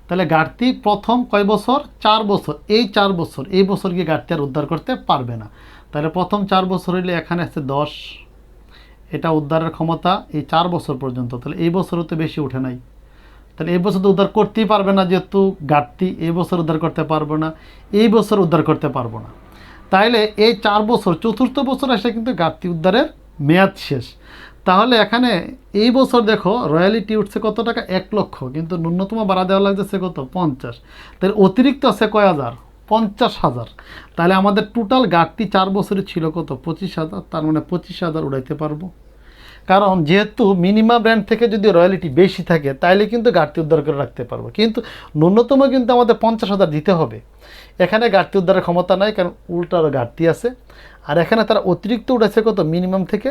তাহলে ঘাটতি প্রথম কয় বছর, 4 বছর। এই 4 বছর, এই বছর গিয়ে ঘাটতি আর উদ্ধার করতে পারবে না। তাহলে প্রথম 4 বছর হইলে এখানে আছে 10, এটা উদ্ধারের ক্ষমতা এই 4 বছর পর্যন্ত। তাহলে এই বছরও তো বেশি উঠে নাই, তাহলে এই বছর তো উদ্ধার করতেই পারবে না, যেহেতু ঘাটতি। এই বছর উদ্ধার করতে পারবো না, এই বছর উদ্ধার করতে পারবো না। তাহলে এই 4 বছর, চতুর্থ বছর এসে কিন্তু ঘাটতি উদ্ধারের মেয়াদ শেষ। তাহলে এখানে এই বছর দেখো রয়্যালিটি উঠছে কত টাকা, 1 লক্ষ, কিন্তু ন্যূনতম ভাড়া দেওয়া লাগছে কত, 50। তাহলে অতিরিক্ত আছে কয় হাজার, 50,000। তাহলে আমাদের টোটাল ঘাটতি 4 বছরে ছিল কত, 25,000। তার মানে 25,000 উড়াইতে পারবো। কারণ যেহেতু মিনিমাম রেন্ট থেকে যদি রয়্যালিটি বেশি থাকে, তাইলে কিন্তু ঘাটতি উদ্ধার করে রাখতে পারবো, কিন্তু ন্যূনতম কিন্তু আমাদের 50,000 দিতে হবে। এখানে ঘাটতি উদ্ধারের ক্ষমতা নাই, কারণ উল্টার ঘাটতি আছে। আর এখানে তারা অতিরিক্ত উঠেছে কত, মিনিমাম থেকে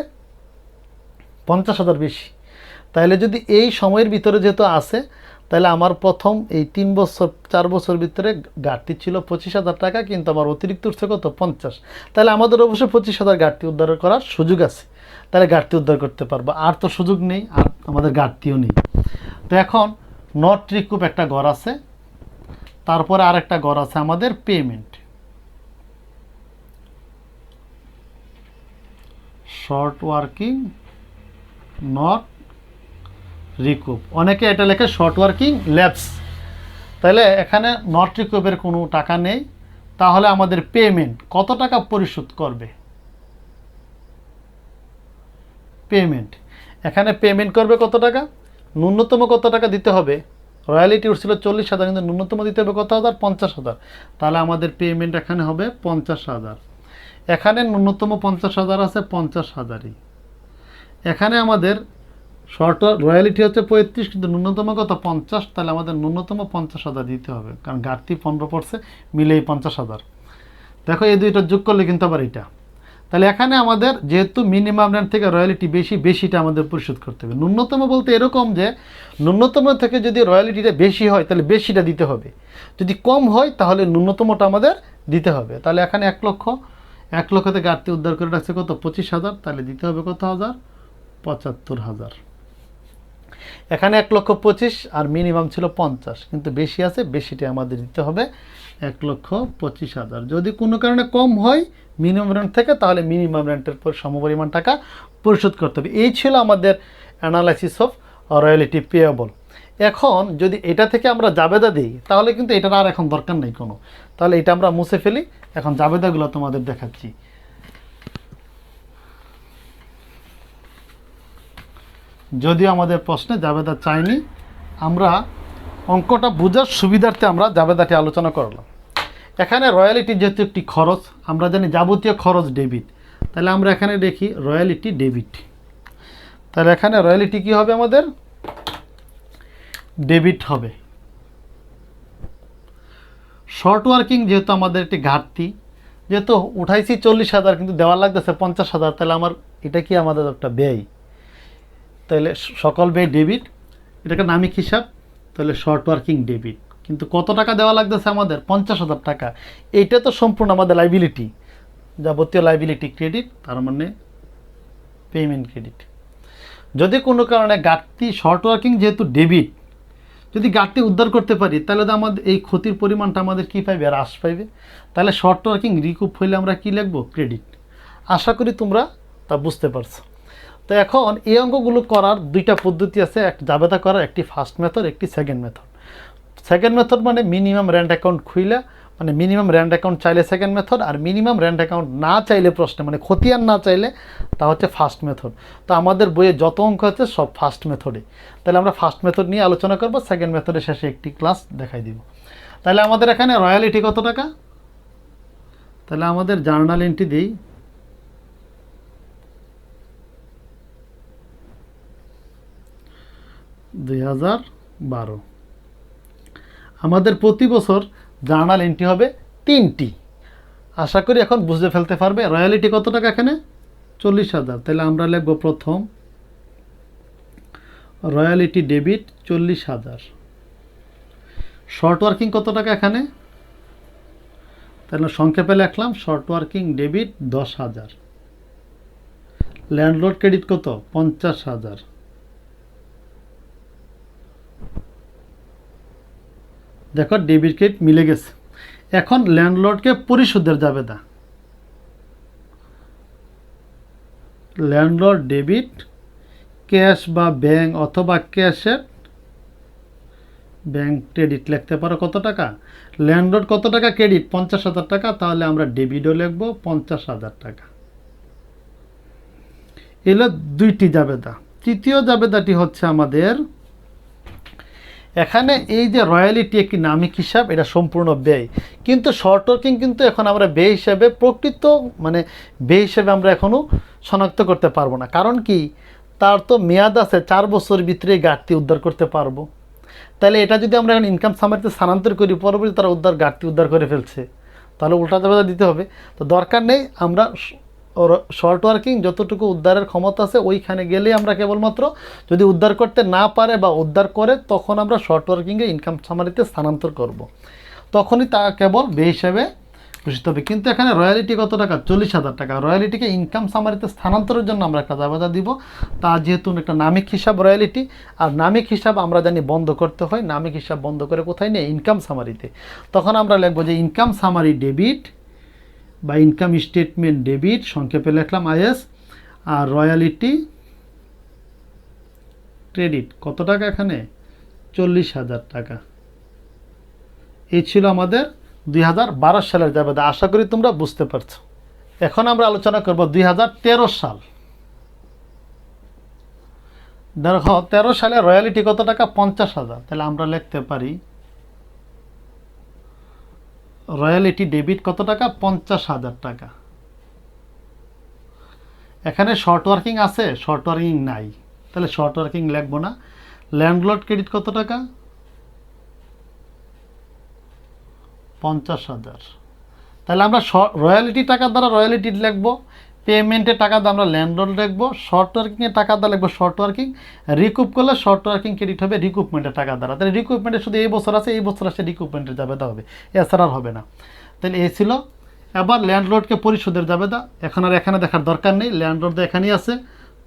50,000 বেশি। তাহলে যদি এই সময়ের ভিতরে যেহেতু আছে, তাহলে আমার প্রথম এই 3 বছর 4 বছর ভিতরে ঘাটতি ছিল 25,000 টাকা, কিন্তু আমার অতিরিক্ত উঠছে কত, 50। তাহলে আমাদের অবশ্যই 25,000 ঘাটতি উদ্ধার করার সুযোগ আছে। তাহলে ঘাটতি উদ্ধার করতে পারবো। আর তো সুযোগ নেই, আর আমাদের ঘাটতিও নেই। তো এখন নট রিকুপ একটা ঘর আছে, তারপরে আরেকটা ঘর আছে আমাদের payment, short working not recoup, অনেকে এটা লেখে শর্ট ওয়ার্কিং ল্যাপস। তাহলে এখানে নট রিকুপের কোনো টাকা নেই, তাহলে আমাদের পেমেন্ট কত টাকা পরিশোধ করবে? পেমেন্ট, এখানে পেমেন্ট করবে কত টাকা? ন্যূনতম কত টাকা দিতে হবে? রয়্যালিটি উঠছিল 40,000, কিন্তু ন্যূনতম দিতে হবে কত হাজার? 50,000। তাহলে আমাদের পেমেন্ট এখানে হবে 50,000। এখানে ন্যূনতম 50,000 আছে, 50,000ই। এখানে আমাদের শর্ট রয়্যালিটি হচ্ছে 35, কিন্তু ন্যূনতম কত? 50। তাহলে আমাদের ন্যূনতম 50,000 দিতে হবে, কারণ ঘাটতি 15 পড়ছে, মিলেই 50,000। দেখো এই দুইটা যোগ করলে কিন্তু আবার এটা। তাহলে এখানে আমাদের যেহেতু মিনিমাম রেন্ট থেকে রয়্যালিটি বেশি, বেশিটা আমাদের পরিশোধ করতে হবে। ন্যূনতম বলতে এরকম যে ন্যূনতম থেকে যদি রয়্যালিটিটা বেশি হয় তাহলে বেশিটা দিতে হবে, যদি কম হয় তাহলে ন্যূনতমটা আমাদের দিতে হবে। তাহলে এখানে 1 লক্ষ, 1 লক্ষতে ঘাটতি উদ্ধার করে রাখছে কত? 25,000, তাহলে দিতে হবে কত হাজার? 75,000। এখানে 1,25,000 আর মিনিমাম ছিল 50, কিন্তু বেশি আছে, বেশিটা আমাদের দিতে হবে 1,25,000। যদি কোনো কারণে কম হয় মিনিমাম রেন্ট থেকে, তাহলে মিনিমাম রেন্টের পর সমপরিমাণ টাকা পরিশোধ করতে হবে। এই ছিল আমাদের অ্যানালাইসিস অফ রয়্যালিটি পেয়েবল। এখন যদি এটা থেকে আমরা জাবেদা দিই, তাহলে কিন্তু এটার আর এখন দরকার নেই কোনো, তাহলে এটা আমরা মুছে ফেলি। এখন জাবেদাগুলো তোমাদের দেখাচ্ছি। যদিও আমাদের প্রশ্নে জাবেদা চাইনি, আমরা অঙ্কটা বোঝার সুবিধার্থে আমরা জাবেদাটি আলোচনা করলাম। এখানে রয়্যালিটি যেহেতু একটি খরচ, আমরা জানি যাবতীয় খরচ ডেবিট, তাহলে আমরা এখানে দেখি রয়্যালিটি ডেবিট। তাহলে এখানে রয়্যালিটি কী হবে? আমাদের ডেবিট হবে। শর্ট ওয়ার্কিং যেহেতু আমাদের একটি ঘাটতি, যেহেতু উঠাইছি 40,000 কিন্তু দেওয়া লাগতেছে 50,000, তাহলে আমার এটা কি আমাদের একটা ব্যয়, তাহলে সকল ব্যয় ডেবিট, এটাকে নামিক হিসাব, তাহলে শর্ট ওয়ার্কিং ডেবিট। কিন্তু কত টাকা দেওয়া লাগতেছে আমাদের? 50,000 টাকা। এইটা তো সম্পূর্ণ আমাদের লাইবিলিটি, যাবতীয় লাইবিলিটি ক্রেডিট, তার মানে পেমেন্ট ক্রেডিট। যদি কোনো কারণে ঘাটতি, শর্ট ওয়ার্কিং যেহেতু ডেবিট, যদি ঘাটতি উদ্ধার করতে পারি, তাহলে তো আমাদের এই ক্ষতির পরিমাণটা আমাদের কী পাইবে? হ্রাস পাইবে। তাহলে শর্ট ওয়ার্কিং রিকুপ হইলে আমরা কী লিখব? ক্রেডিট। আশা করি তোমরা তা বুঝতে পারছো। তো এখন এই অঙ্কগুলো করার দুইটা পদ্ধতি আছে, একটা জাবেদা করার, একটি ফার্স্ট মেথড, একটি সেকেন্ড মেথড। সেকেন্ড মেথড মানে মিনিমাম রেন্ট অ্যাকাউন্ট খুইলা, মানে মিনিমাম রেন্ট অ্যাকাউন্ট চাইলে সেকেন্ড মেথড, আর মিনিমাম রেন্ট অ্যাকাউন্ট না চাইলে প্রশ্নে, মানে খতিয়ান না চাইলে, তা হচ্ছে ফার্স্ট মেথড। তো আমাদের বইয়ে যত অঙ্ক আছে সব ফার্স্ট মেথডে। তাহলে আমরা ফার্স্ট মেথড নিয়ে আলোচনা করব, সেকেন্ড মেথডের শেষে একটি ক্লাস দেখাই দিব। তাহলে আমাদের এখানে রয়্যালিটি কত টাকা? তাহলে আমাদের জার্নাল এন্ট্রি দিই, $2012। আমাদের প্রতি বছর জার্নাল এন্ট্রি হবে 3টি। আশা করি এখন বুঝতে ফেলতে পারবে। রয়্যালিটি কত টাকা? এখানে 40,000। তাহলে আমরা লিখব প্রথম রয়্যালিটি ডেবিট 40,000। শর্ট ওয়ার্কিং কত টাকা এখানে? তাহলে সংক্ষেপে লিখলাম short working debit 10,000। Landlord credit কত? 50,000। দেখো ডেবিট ক্রেডিট মিলে গেছে। এখন ল্যান্ডলর্ডকে পরিশোধের জাবেদা, ল্যান্ডলর্ড ডেবিট ক্যাশ বা ব্যাংক অথবা ক্যাশের ব্যাংক ক্রেডিট লিখতে পারো। কত টাকা? ল্যান্ডলর্ড কত টাকা ক্রেডিট? 50,000 টাকা। তাহলে আমরা ডেবিটও লিখবো 50,000 টাকা। এলো দুইটি জাবেদা। তৃতীয় জাবেদাটি হচ্ছে আমাদের এখানে এই যে রয়্যালিটি একটি নামিক হিসাব, এটা সম্পূর্ণ ব্যয়, কিন্তু শর্ট ওয়ার্কিং কিন্তু এখন আমরা ব্যয় হিসাবে, প্রকৃত মানে ব্যয় হিসাবে আমরা এখনও শনাক্ত করতে পারবো না। কারণ কি? তার তো মেয়াদ আছে, 4 বছর ভিতরে ঘাটতি উদ্ধার করতে পারবো। তাহলে এটা যদি আমরা এখন ইনকাম সামারিতে স্থানান্তর করি, পরবর্তী তারা ঘাটতি উদ্ধার করে ফেলছে, তাহলে উল্টা জাবেদা দিতে হবে। তো দরকার নেই, আমরা শর্ট ওয়ার্কিং যতটুকু উদ্ধারের ক্ষমতা আছে ওইখানে গেলেই আমরা কেবলমাত্র, যদি উদ্ধার করতে না পারে বা উদ্ধার করে, তখন আমরা শর্ট ওয়ার্কিংয়ে ইনকাম সামারিতে স্থানান্তর করব। তখনই তা কেবল ব্যয় হিসাবে বুঝতে হবে। কিন্তু এখানে রয়্যালিটি কত টাকা? 40,000 টাকা। রয়্যালিটিকে ইনকাম সামারিতে স্থানান্তরের জন্য আমরা একটা জাবেদা দিব। তা যেহেতু একটা নামিক হিসাব রয়্যালিটি, আর নামিক হিসাব আমরা জানি বন্ধ করতে হয়। নামিক হিসাব বন্ধ করে কোথায় নেই? ইনকাম সামারিতে। তখন আমরা লিখবো যে ইনকাম সামারি ডেবিট বা ইনকাম স্টেটমেন্ট ডেবিট, সংক্ষেপে লিখলাম আইএস, আর রয়্যালিটি ক্রেডিট কত টাকা? এখানে 40,000 টাকা। এই ছিল আমাদের 2012 সালের জাবেদা। আশা করি তোমরা বুঝতে পারছো। এখন আমরা আলোচনা করব 2013 সাল। দেখো 13 সালে রয়্যালিটি কত টাকা? 50,000। তাহলে আমরা লিখতে পারি রয়্যালিটি ডেবিট কত টাকা? 50,000 টাকা। এখানে শর্ট ওয়ার্কিং আছে? শর্ট ওয়ার্কিং নাই, তাহলে শর্ট ওয়ার্কিং লিখবো না। ল্যান্ডলর্ড ক্রেডিট কত টাকা? 50,000। তাহলে আমরা রয়্যালিটি টাকা দ্বারা রয়্যালিটি লিখবো, পেমেন্টের টাকা দ্বারা আমরা ল্যান্ডলর্ড লিখবো, শর্ট ওয়ার্কিংয়ের টাকা দ্বারা লিখবো শর্ট ওয়ার্কিং, রিকুপ করলে শর্ট ওয়ার্কিং ক্রেডিট হবে রিকুপমেন্টের টাকা দ্বারা। তাহলে রিকুপমেন্টের শুধু এই বছর আছে, এই বছর আসে রিকুপমেন্টের জাবেদা হবে, এছাড়া আর হবে না। তাহলে এই ছিল। এবার ল্যান্ডলর্ডকে পরিশোধের জাবেদা। এখন আর এখানে দেখার দরকার নেই, ল্যান্ডলর্ড এখানেই আছে।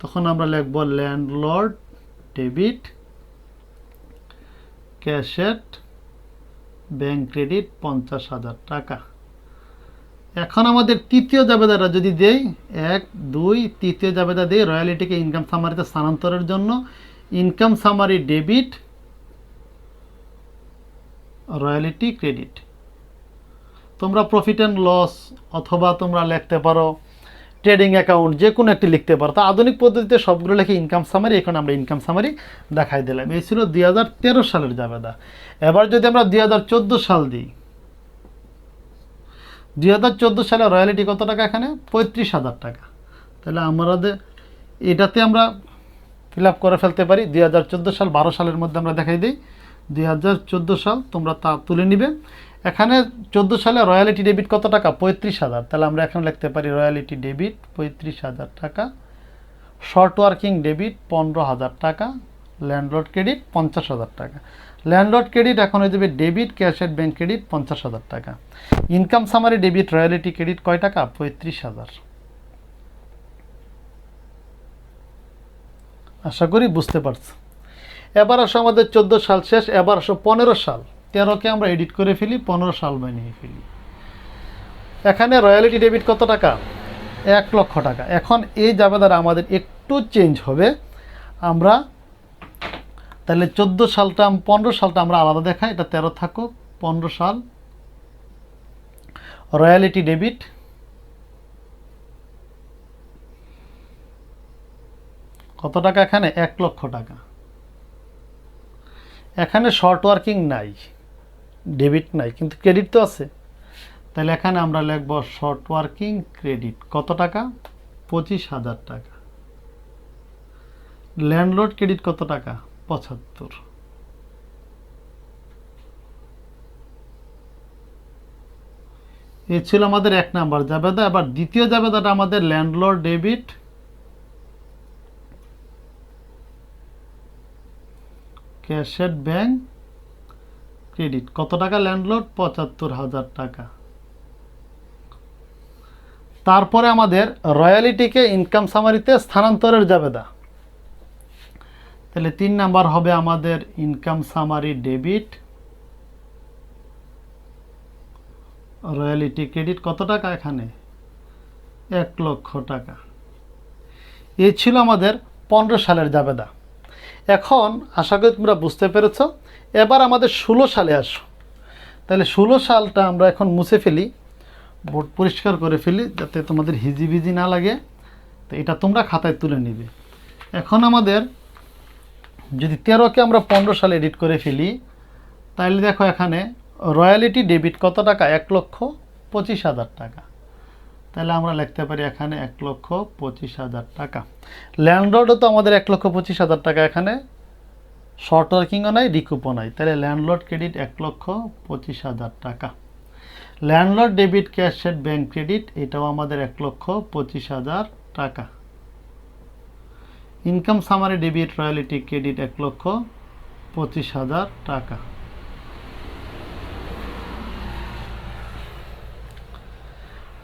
তখন আমরা লিখবো ল্যান্ডলর্ড ডেবিট ক্যাশেট ব্যাংক ক্রেডিট 50,000 টাকা। এখন আমাদের তৃতীয় জাবেদাটা যদি দেই, 1, 2, তৃতীয় জাবেদা দিই রয়্যালিটিকে ইনকাম সামারিতে স্থানান্তরের জন্য income summary debit royalty credit. তোমরা প্রফিট অ্যান্ড লস অথবা তোমরা লিখতে পারো ট্রেডিং অ্যাকাউন্ট, যে কোনো একটি লিখতে পারো। তো আধুনিক পদ্ধতিতে সবগুলো লিখে ইনকাম সামারি, এখন আমরা ইনকাম সামারি দেখাই দিলাম। এই ছিল 2013 সালের জাবেদা। এবার যদি আমরা 2014 সাল দিই, 2014 সালে রয়্যালিটি কত টাকা? এখানে 35,000 টাকা। তাহলে আমাদের এটাতে আমরা ফিল আপ করে ফেলতে পারি। 2014 সাল 12 সালের মধ্যে আমরা দেখাই দিই। 2014 সাল তোমরা তা তুলে নিবে। এখানে 14 সালে রয়্যালিটি ডেবিট কত টাকা? 35,000। তাহলে আমরা এখন লিখতে পারি রয়্যালিটি ডেবিট 35,000 টাকা, শর্ট ওয়ার্কিং ডেবিট 15,000 টাকা, ল্যান্ডলর্ড ক্রেডিট 50,000 টাকা। ল্যান্ডলর্ড ক্রেডিট এখন হয়ে যাবে ডেবিট ক্যাশেট ব্যাংক ক্রেডিট 50,000 টাকা। Income summary debit royalty credit কয় টাকা? 35,000। আশা করি বুঝতে পারছো। এবার আসো আমাদের 14 সাল শেষ, এবার আসো 15 সাল। 13কে আমরা এডিট করে ফেলি, 15 সাল বানিয়ে ফেলি। এখানে রয়্যালিটি ডেবিট কত টাকা? 1 লক্ষ টাকা। এখন এই জাবেদাটা আমাদের একটু চেঞ্জ হবে। আমরা তাহলে 14 সালটা 15 সালটা আমরা আলাদা দেখাই, এটা 13 থাকুক। 15 সাল রয়্যালিটি ডেবিট কত টাকা? এখানে 1 লক্ষ টাকা। এখানে শর্ট ওয়ার্কিং নাই, ডেবিট নাই, কিন্তু ক্রেডিট তো আছে। তাহলে এখানে আমরা লিখব শর্ট ওয়ার্কিং ক্রেডিট কত টাকা? 25,000 টাকা। ল্যান্ডলর্ড ক্রেডিট কত টাকা? 75। এই ছিল আমাদের 1 নাম্বার জাবেদা। এবার দ্বিতীয় জাবেদাটা আমাদের ল্যান্ডলর্ড ডেবিট ক্যাশেট ব্যাংক ক্রেডিট কত টাকা? ল্যান্ডলর্ড 75,000 টাকা। তারপরে আমাদের রয়্যালিটিকে ইনকাম সামারিতে স্থানান্তরের জাবেদা। তাহলে 3 নাম্বার হবে আমাদের income summary debit royalty credit কত টাকা? এখানে 1 লক্ষ টাকা। এই ছিল আমাদের 15 সালের জাবেদা। এখন আশা করি তোমরা বুঝতে পেরেছ। এবার আমাদের 16 সালে আসো। তাহলে 16 সালটা আমরা এখন মুছে ফেলি, বোর্ড পরিষ্কার করে ফেলি, যাতে তোমাদের হিজিবিজি না লাগে। তো এটা তোমরা খাতায় তুলে নিবে। এখন আমাদের যদি 13কে আমরা 15 সালে এডিট করে ফেলি, তাহলে দেখো এখানে রয়্যালিটি ডেবিট কত টাকা? 1,25,000 টাকা। তাহলে আমরা লিখতে পারি এখানে 1,25,000 টাকা। ল্যান্ডলর্ডও তো আমাদের 1,25,000 টাকা। এখানে শর্ট ওয়ার্কিংও নাই, রিকুপও নাই। তাহলে ল্যান্ডলর্ড ক্রেডিট 1,25,000 টাকা। ল্যান্ডলর্ড ডেবিট ক্যাশেট ব্যাংক ক্রেডিট এটাও আমাদের 1,25,000 টাকা। Income summary debit royalty credit 1,25,000 টাকা।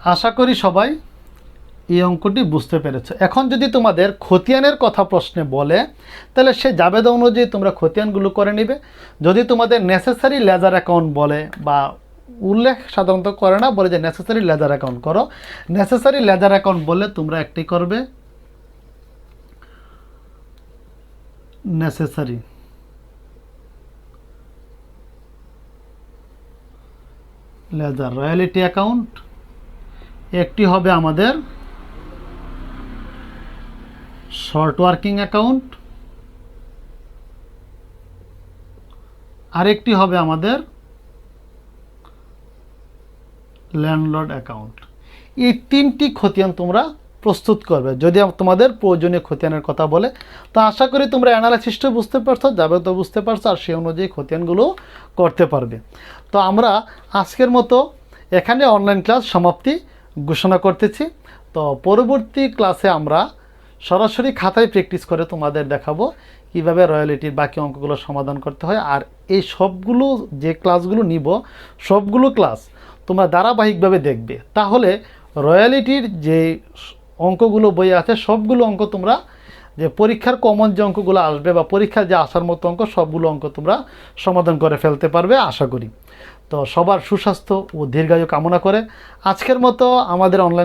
আশা করি সবাই এই অঙ্কটি বুঝতে পেরেছো। এখন যদি তোমাদের খতিয়ানের কথা প্রশ্নে বলে, তাহলে সে জাবেদা অনুযায়ী তোমরা খতিয়ানগুলো করে নিবে। যদি তোমাদের নেসেসারি লেজার অ্যাকাউন্ট বলে, বা উল্লেখ সাধারণত করে না, বলে যে নেসেসারি লেজার অ্যাকাউন্ট করো, নেসেসারি লেজার অ্যাকাউন্ট বললে তোমরা একটি করবে নেসেসারি লেজার রয়্যালিটি অ্যাকাউন্ট, একটি হবে আমাদের শর্ট ওয়ার্কিং অ্যাকাউন্ট, আরেকটি হবে আমাদের ল্যান্ডলর্ড অ্যাকাউন্ট। এই তিনটি খতিয়ান তোমরা প্রস্তুত করবে যদি তোমাদের প্রয়োজনীয় খতিয়ানের কথা বলে। তো আশা করি তোমরা অ্যানালাইসিসটা বুঝতে পারছো, যাবে তো বুঝতে পারছো, আর সেই অনুযায়ী খতিয়ানগুলো করতে পারবে। তো আমরা আজকের মতো এখানে অনলাইন ক্লাস সমাপ্তি ঘোষণা করতেছি। তো পরবর্তী ক্লাসে আমরা সরাসরি খাতায় প্র্যাকটিস করে তোমাদের দেখাবো কীভাবে রয়্যালিটির বাকি অঙ্কগুলো সমাধান করতে হয়। আর এই সবগুলো যে ক্লাসগুলো নিব, সবগুলো ক্লাস তোমরা ধারাবাহিকভাবে দেখবে, তাহলে রয়্যালিটির যে অঙ্কগুলো বই আছে সবগুলো অঙ্ক তোমরা, যে পরীক্ষার কমন যে অঙ্কগুলো আসবে বা পরীক্ষার যে আসার মতো অঙ্ক, সবগুলো অঙ্ক তোমরা সমাধান করে ফেলতে পারবে আশা করি। তো সবার সুস্বাস্থ্য ও দীর্ঘায়ু কামনা করে আজকের মতো আমাদের অনলাইন